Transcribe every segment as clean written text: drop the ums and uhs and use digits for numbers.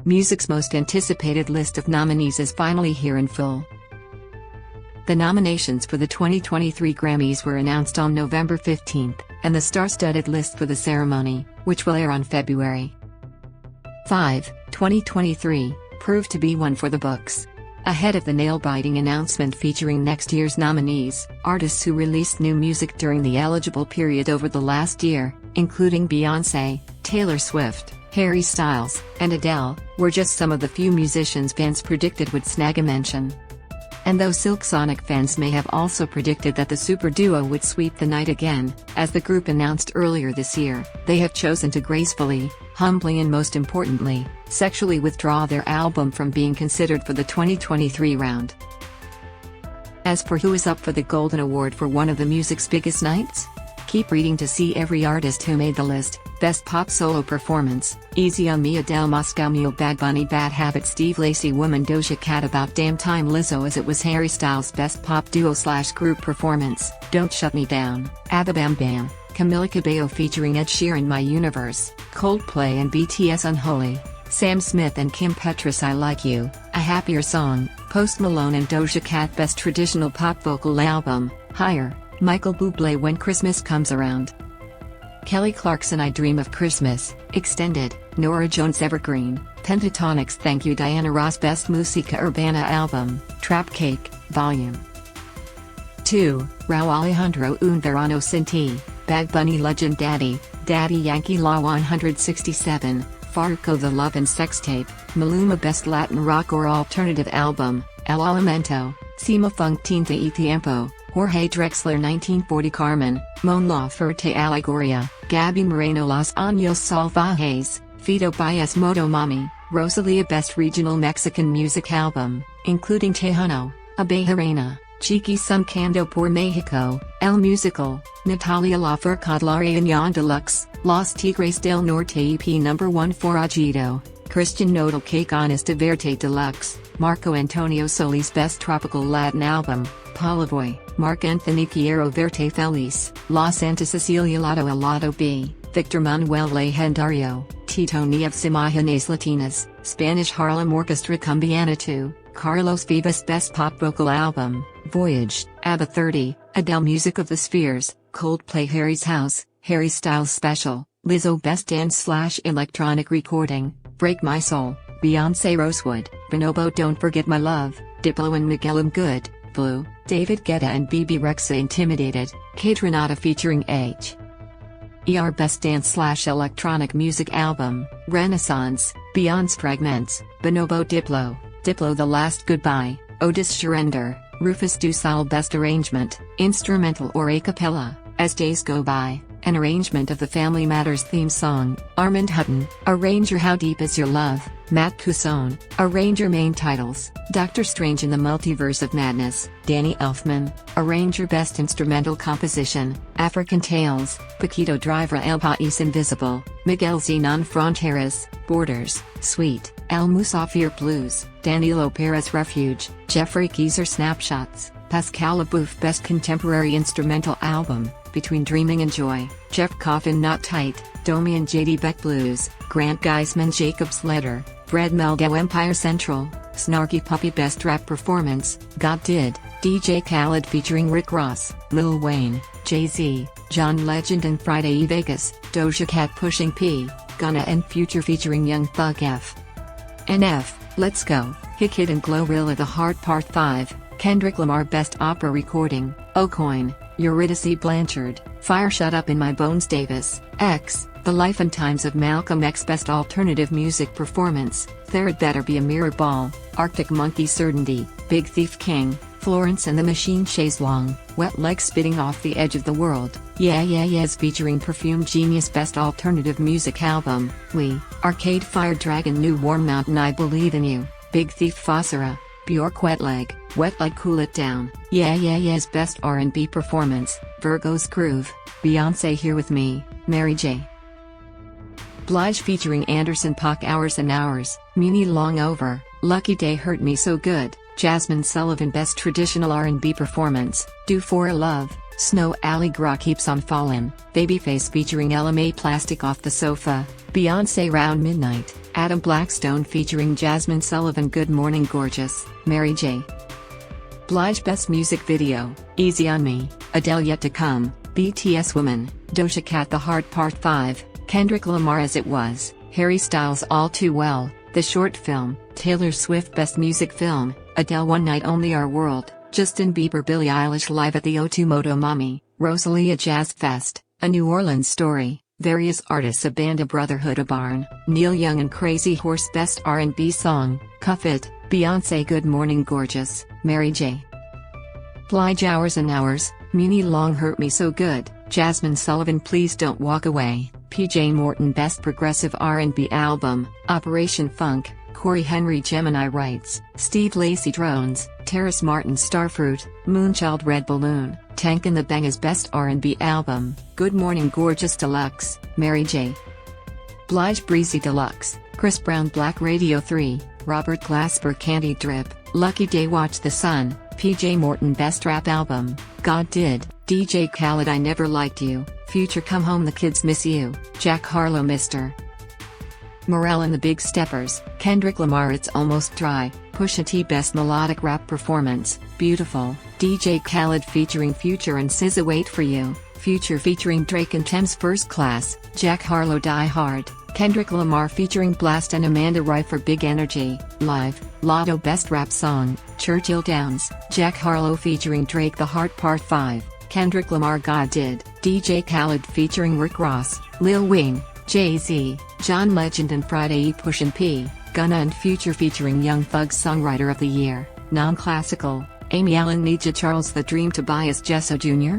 music's most anticipated list of nominees is finally here in full. The nominations for the 2023 Grammys were announced on November 15, and the star-studded list for the ceremony, which will air on February 5, 2023, proved to be one for the books. Ahead of the nail-biting announcement featuring next year's nominees, artists who released new music during the eligible period over the last year, including Beyoncé, Taylor Swift, Harry Styles, and Adele, were just some of the few musicians fans predicted would snag a mention. And though Silk Sonic fans may have also predicted that the super duo would sweep the night again, as the group announced earlier this year, they have chosen to gracefully, humbly and most importantly, sexually withdraw their album from being considered for the 2023 round. As for who is up for the Golden Award for one of the music's biggest nights? Keep reading to see every artist who made the list. Best Pop Solo Performance, Easy on Me, Adele, Moscow Mule, Bad Bunny, Bad Habit, Steve Lacy, Woman, Doja Cat, About Damn Time, Lizzo, As It Was, Harry Styles. Best Pop Duo/Group Performance, Don't Shut Me Down, ABBA, Bam Bam, Camila Cabello featuring Ed Sheeran, My Universe, Coldplay and BTS, Unholy, Sam Smith and Kim Petras, I Like You, A Happier Song, Post Malone and Doja Cat. Best Traditional Pop Vocal Album, Higher, Michael Bublé, When Christmas Comes Around, Kelly Clarkson, I Dream of Christmas, Extended, Norah Jones, Evergreen, Pentatonix, Thank You, Diana Ross. Best Musica Urbana Album, Trap Cake, Volume 2, Rauw Alejandro Un Verano Sin Ti, Bad Bunny, Legend, Daddy Yankee, La 167, Farruko, The Love and Sex Tape, Maluma. Best Latin Rock or Alternative Album, El Alimento, Sima Funk, Tinta y Tiempo, Jorge Drexler, 1940, Carmen, Mon Laferte, Alegoria, Gaby Moreno, Los Años Salvajes, Fito Páez, Moto Mami, Rosalía. Best Regional Mexican Music Album, including Tejano, Abeja Reina, Chiqui Sun Cando por Mexico, El Musical, Natalia Lafourcade, Yon Deluxe, Los Tigres del Norte EP No. 1, Forajido, Christian Nodal, Que Ganas de Verte Deluxe, Marco Antonio Solís. Best Tropical Latin Album, Polivoy, Marc Anthony Quiero Verte Feliz, La Santa Cecilia, Lado El Lado B, Victor Manuel Legendario, Tito Nieves, Imágenes Latinas, Spanish Harlem Orchestra, Cumbiana 2, Carlos Vivas. Best Pop Vocal Album, Voyage, ABBA 30, Adele, Music of the Spheres, Coldplay, Harry's House, Harry Styles Special, Lizzo. Best Dance/Electronic Recording, Break My Soul, Beyoncé, Rosewood, Bonobo, Don't Forget My Love, Diplo and Miguel, I'm Good, Blue, David Guetta and BB Rexa, Intimidated, Kate Renata featuring H.E.R. Best Dance/Electronic Music Album, Renaissance, Beyond's Fragments, Bonobo, Diplo, The Last Goodbye, Otis Surrender, Rufus Du Sol. Best Arrangement, Instrumental or A Cappella, As Days Go By, an arrangement of the Family Matters theme song, Armand Hutton, Arranger, How Deep Is Your Love, Matt Cousone, Arranger. Main titles, Doctor Strange in the Multiverse of Madness, Danny Elfman, Arranger. Best Instrumental Composition, African Tales, Paquito Driver, El País Invisible, Miguel Zenon Fronteras, Borders, Sweet, El Musafir Blues, Danilo Perez, Refuge, Jeffrey Keyser, Snapshots, Pascal Leboeuf. Best Contemporary Instrumental Album, Between Dreaming and Joy, Jeff Coffin, Not Tight, Domi and JD Beck, Blues, Grant Geisman, Jacob's Letter, Brad Meldo, Empire Central, Snarky Puppy. Best Rap Performance, God Did, DJ Khaled featuring Rick Ross, Lil Wayne, Jay-Z, John Legend and Friday E. Vegas, Doja Cat, Pushing P, Gunna and Future featuring Young Thug. F.N.F., Let's Go, Hit and Glorilla, The Heart Part 5, Kendrick Lamar. Best Opera Recording, O'Coin, Eurydice Blanchard, Fire Shut Up in My Bones. Davis, X, The Life and Times of Malcolm X. Best Alternative Music Performance, There'd Better Be a Mirror Ball, Arctic Monkey, Certainty, Big Thief King, Florence and the Machine, Chaise Long, Wet Like Spitting Off the Edge of the World, Yeah Yeah Yeahs featuring Perfume Genius. Best Alternative Music Album, We, Arcade Fire, Dragon, New Warm Mountain, I Believe in You, Big Thief, Fossera, Bjork, Wet Like Cool It Down, Yeah Yeah Yeahs. Best R&B Performance, Virgo's Groove, Beyoncé, Here With Me, Mary J. Blige featuring Anderson .Paak, Hours and Hours, Mimi Long Over, Lucky Day, Hurt Me So Good, Jasmine Sullivan. Best Traditional R&B Performance, Do For a Love, Snow Alley Gra Keeps on Fallin', Babyface featuring LMA Plastic Off the Sofa, Beyoncé Round Midnight, Adam Blackstone featuring Jasmine Sullivan Good Morning Gorgeous, Mary J. Blige Best Music Video, Easy on Me, Adele Yet to Come, BTS Woman, Doja Cat The Heart Part 5, Kendrick Lamar As It Was, Harry Styles All Too Well, The Short Film, Taylor Swift Best Music Film, Adele One Night Only Our World, Justin Bieber Billie Eilish Live at the O2 Motomami, Rosalia Jazz Fest, A New Orleans Story, various artists A Band of Brotherhood A Barn, Neil Young and Crazy Horse Best R&B Song, Cuff It, Beyoncé Good Morning Gorgeous, Mary J. Blige Hours and Hours, Muni Long Hurt Me So Good, Jasmine Sullivan Please Don't Walk Away, PJ Morton Best Progressive R&B Album, Operation Funk, Corey Henry Gemini Writes, Steve Lacy Drones, Terrace Martin Starfruit, Moonchild Red Balloon, Tank and the Bangas Best R&B Album, Good Morning Gorgeous Deluxe, Mary J. Blige Breezy Deluxe, Chris Brown Black Radio 3, Robert Glasper Candy Drip, Lucky Day Watch the Sun, PJ Morton Best Rap Album, God Did, DJ Khaled I Never Liked You, Future Come Home The Kids Miss You, Jack Harlow Mr. Morale and the Big Steppers, Kendrick Lamar It's Almost Dry, Pusha T Best Melodic Rap Performance, Beautiful, DJ Khaled featuring Future and SZA Wait For You, Future featuring Drake and Thames First Class, Jack Harlow Die Hard, Kendrick Lamar featuring Blast and Amanda Ryfer Big Energy, Live, Lotto Best Rap Song, Churchill Downs, Jack Harlow featuring Drake The Heart Part 5, Kendrick Lamar God Did, DJ Khaled featuring Rick Ross, Lil Wayne, Jay-Z, John Legend and Friday E Pushin P, Gunna and Future featuring Young Thug Songwriter of the Year, Non-Classical, Amy Allen Nija Charles The Dream Tobias Jesso Jr.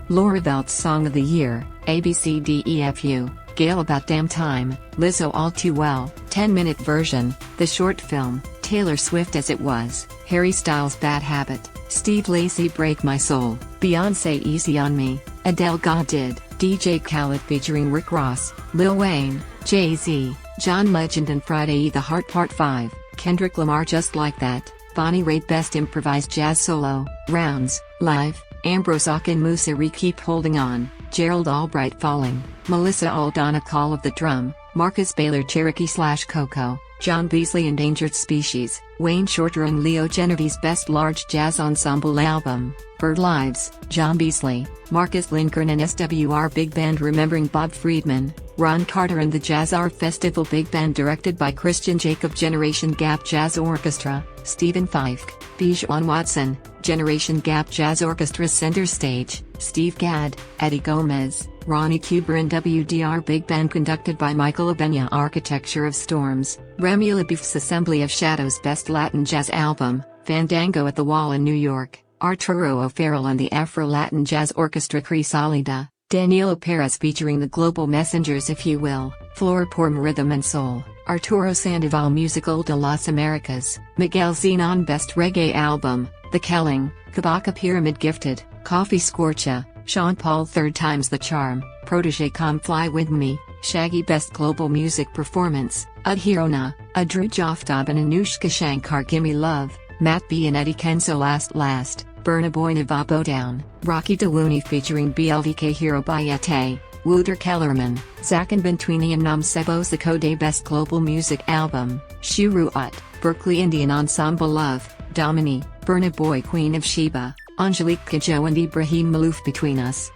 Laura Velt's Song of the Year, ABCDEFU, Gale About Damn Time, Lizzo All Too Well, 10-minute version, The Short Film, Taylor Swift As It Was, Harry Styles Bad Habit, Steve Lacy Break My Soul, Beyoncé Easy on Me, Adele God Did, DJ Khaled featuring Rick Ross, Lil Wayne, Jay-Z, John Legend and Friday E The Heart Part 5, Kendrick Lamar Just Like That, Bonnie Raitt Best Improvised Jazz Solo, Rounds, Live, Ambrose Akin Musiri Keep Holding On, Gerald Albright Falling, Melissa Aldana Call of the Drum, Marcus Baylor Cherokee / Coco, John Beasley Endangered Species, Wayne Shorter and Leo Genovese Best Large Jazz Ensemble Album, Bird Lives, John Beasley, Marcus Lindgren and SWR Big Band Remembering Bob Friedman, Ron Carter and the Jazz Art Festival Big Band directed by Christian Jacob Generation Gap Jazz Orchestra, Stephen Fife, Bijan Watson, Generation Gap Jazz Orchestra Center Stage, Steve Gadd, Eddie Gomez, Ronnie Cuber and WDR Big Band conducted by Michael Abenya Architecture of Storms, Remy LaBeouf's Assembly of Shadows Best Latin Jazz Album, Fandango at the Wall in New York, Arturo O'Farrell and the Afro-Latin Jazz Orchestra Crisalida, Danilo Perez featuring the Global Messengers If You Will, Flor Por Rhythm and Soul, Arturo Sandoval Musical de las Americas, Miguel Zenon Best Reggae Album, The Kelling, Kabaka Pyramid Gifted, Coffee Scorcha, Sean Paul Third Time's The Charm, Protégé Come Fly With Me, Shaggy Best Global Music Performance, Adhirona, Adru Jaftab and Anushka Shankar Gimme Love, Matt B and Eddie Kenzo Last, Burna Boy Navabo Down, Rocky Dawuni featuring BLVK Hero Bayete, Wouter Kellerman, Zach and Bentwini and Nam Sebo Zakode Best Global Music Album, Shuru Ut, Berkeley Indian Ensemble Love, Domini, Burna Boy Queen of Sheba, Angelique Kidjo and Ibrahim Malouf Between Us.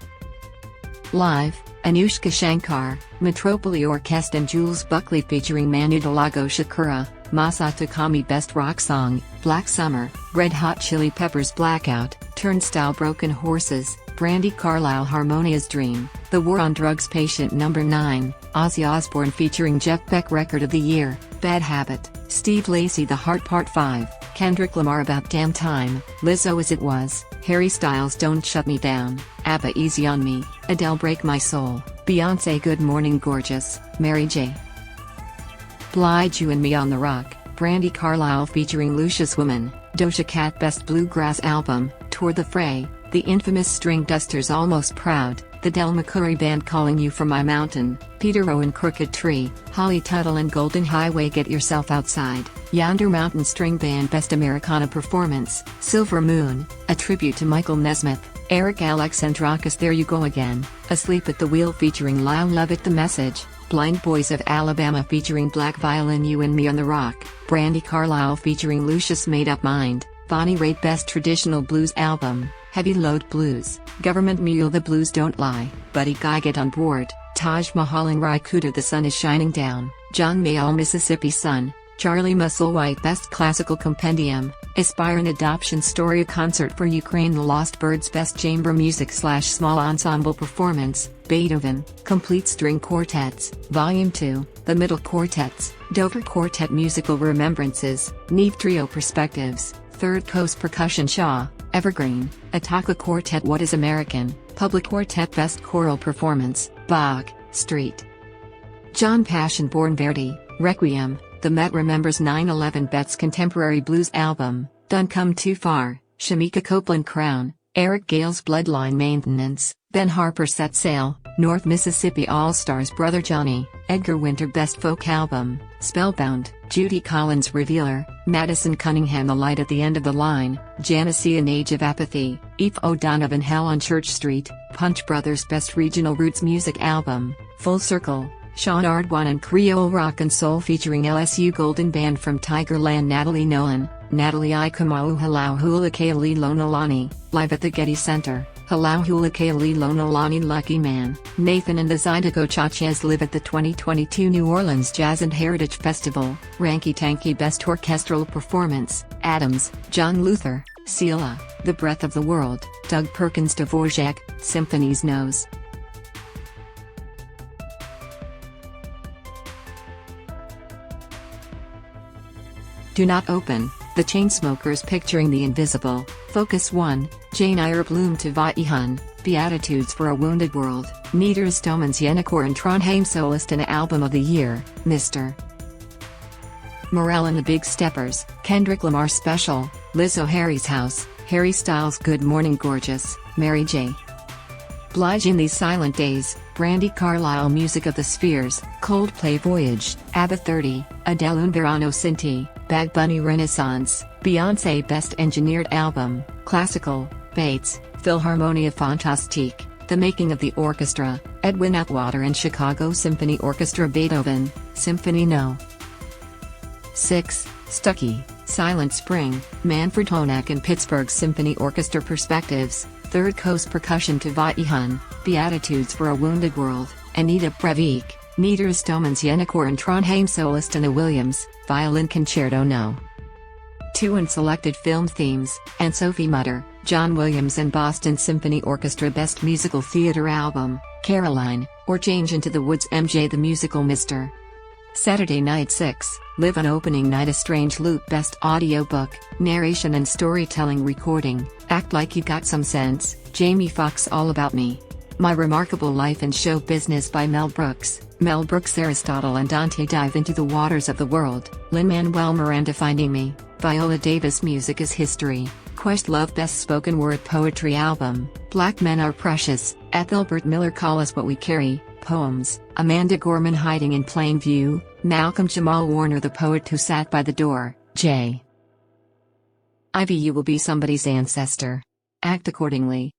Live, Anushka Shankar, Metropoli Orchestra and Jules Buckley featuring Manu Delago Shakura, Masato Kami Best Rock Song, Black Summer, Red Hot Chili Peppers Blackout, Turnstile Broken Horses, Brandy Carlisle Harmonia's Dream, The War on Drugs Patient No. 9, Ozzy Osbourne featuring Jeff Beck Record of the Year, Bad Habit, Steve Lacy The Heart Part 5, Kendrick Lamar About Damn Time, Lizzo As It Was, Harry Styles Don't Shut Me Down, ABBA Easy on Me, Adele Break My Soul, Beyoncé Good Morning Gorgeous, Mary J. Blige You and Me on the Rock, Brandy Carlisle featuring Lucious Woman, Doja Cat Best Bluegrass Album, Tour the Fray, The Infamous String Dusters Almost Proud, The Del McCoury Band Calling You From My Mountain, Peter Owen Crooked Tree, Holly Tuttle and Golden Highway Get Yourself Outside, Yonder Mountain String Band Best Americana Performance, Silver Moon, a tribute to Michael Nesmith, Eric Alexandrakis There You Go Again, Asleep at the Wheel featuring Lyle Lovett The Message, Blind Boys of Alabama featuring Black Violin You and Me on the Rock, Brandi Carlile featuring Lucius Made Up Mind, Bonnie Raitt Best Traditional Blues Album, Heavy Load Blues, Government Mule The Blues Don't Lie, Buddy Guy Get On Board, Taj Mahal and Ry Cooder The Sun Is Shining Down, John Mayall Mississippi Sun, Charlie Musselwhite Best Classical Compendium, Aspire an Adoption Story A Concert for Ukraine The Lost Birds Best Chamber Music / Small Ensemble Performance, Beethoven, Complete String Quartets, Volume 2, The Middle Quartets, Dover Quartet Musical Remembrances, Neve Trio Perspectives, Third Coast Percussion Shaw, Evergreen, Ataka Quartet What is American, Public Quartet Best Choral Performance, Bach, Street. John Passion Born Verdi, Requiem, The Met Remembers 9/11 Bet's Contemporary Blues Album, Done Come Too Far, Shamika Copeland Crown, Eric Gale's Bloodline Maintenance, Ben Harper Set Sail, North Mississippi All-Stars Brother Johnny, Edgar Winter Best Folk Album, Spellbound, Judy Collins Revealer, Madison Cunningham The Light at the End of the Line, Janissie An Age of Apathy, Aoife O'Donovan Hell on Church Street, Punch Brothers Best Regional Roots Music Album, Full Circle, Sean Ardwan and Creole Rock and Soul featuring LSU Golden Band from Tigerland Natalie Nolan, Natalie Ikamau Halau Hula Kaili Lonalani, Live at the Getty Center, Halau Hula Kaili Lonalani Lucky Man, Nathan and the Zydeco Cha-Chas Live at the 2022 New Orleans Jazz and Heritage Festival, Ranky Tanky Best Orchestral Performance, Adams, John Luther, Sela, The Breath of the World, Doug Perkins Dvorak, Symphonies Nose. Do Not Open, The Chainsmokers Picturing the Invisible, Focus 1, Jane Eyre Bloom to Vaihun, Beatitudes for a Wounded World, Niederstomens Yennecore and Trondheim Solist and Album of the Year, Mr. Morel and the Big Steppers, Kendrick Lamar Special, Lizzo Harry's House, Harry Styles Good Morning Gorgeous, Mary J. Blige In These Silent Days, Brandi Carlile Music of the Spheres, Coldplay Voyage, ABBA 30, Adele Un Verano Sinti, Bad Bunny Renaissance, Beyoncé Best Engineered Album, Classical, Bates, Philharmonia Fantastique, The Making of the Orchestra, Edwin Atwater and Chicago Symphony Orchestra Beethoven, Symphony No. 6, Stucky, Silent Spring, Manfred Honak and Pittsburgh Symphony Orchestra Perspectives, Third Coast Percussion to Vaihun, Beatitudes for a Wounded World, Anita Brevik, Niederstomens Yennecore and Trondheim Solist and the Williams, Violin Concerto No. 2 and Selected Film Themes, and Sophie Mutter, John Williams and Boston Symphony Orchestra Best Musical Theatre Album, Caroline, or Change Into the Woods MJ the Musical Mr. Saturday Night 6, Live on Opening Night A Strange Loop Best Audiobook, Narration and Storytelling Recording, Act Like You Got Some Sense, Jamie Foxx All About Me. My Remarkable Life and Show Business by Mel Brooks. Mel Brooks Aristotle and Dante Dive Into the Waters of the World, Lin-Manuel Miranda Finding Me, Viola Davis Music is History, Questlove Best Spoken Word Poetry Album, Black Men Are Precious, Ethelbert Miller Call Us What We Carry, Poems, Amanda Gorman Hiding in Plain View, Malcolm Jamal Warner The Poet Who Sat by the Door, J. Ivy You Will Be Somebody's Ancestor. Act Accordingly.